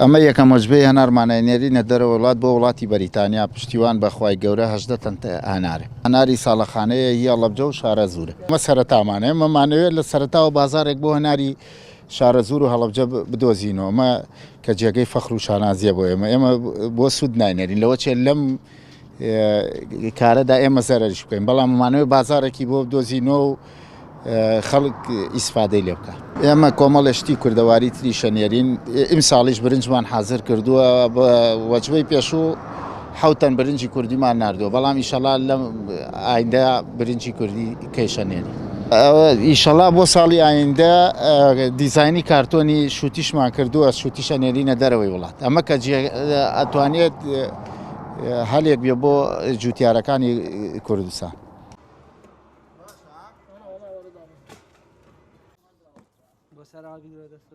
ئەمە یەکەم وەجبەی هەنارمانای نێرینە دەرەوە وڵات بۆ وڵاتی بەریتانیا پشتیوان بەخوای گەورە 18 تەن هەنارێ. هەناری ساڵەخانەیە هی ئەڵەبجە و شارە زوورە. ئەمە سەرەتامانەیە ئەمەمانەوێت لە سەرەتاوە بازارێک بۆ هەناری شارە زوور و هەڵەبجە بدۆزینەوە. ئەمە کە جێگەی فەخر و شانازیە بۆ ئێمە بۆ سوود ناینێرین لەوە چێ لەم کارەدا ئێمە زەرەریش بکەین، بەڵام ئەمانەوێت بازارێکی بۆ بدۆزینەوە و خەڵک ئیسفادەی لێ بکە. ئێمە کۆمەڵێشتی کوردەواری تری شەنێرین ئیمساڵیش برنجمان حازر کردووە بە وەجبەی پێشوو 7 تەن برنجی کوردیمان ناردووە، بەڵام ئیشەڵا لەم ئایندە برنجی کوردی کەیشەنێری. ئیشەڵا بۆ ساڵی ئایندە دیزایانی کارتۆنی شوتیشمان کردووە، شوتی شەنێرینە دەرەوەی وڵات. ئەمە کە ئەتوانێت هەلێک بێ بۆ جوتیارەکانی کوردستان. با سر آبی رو دست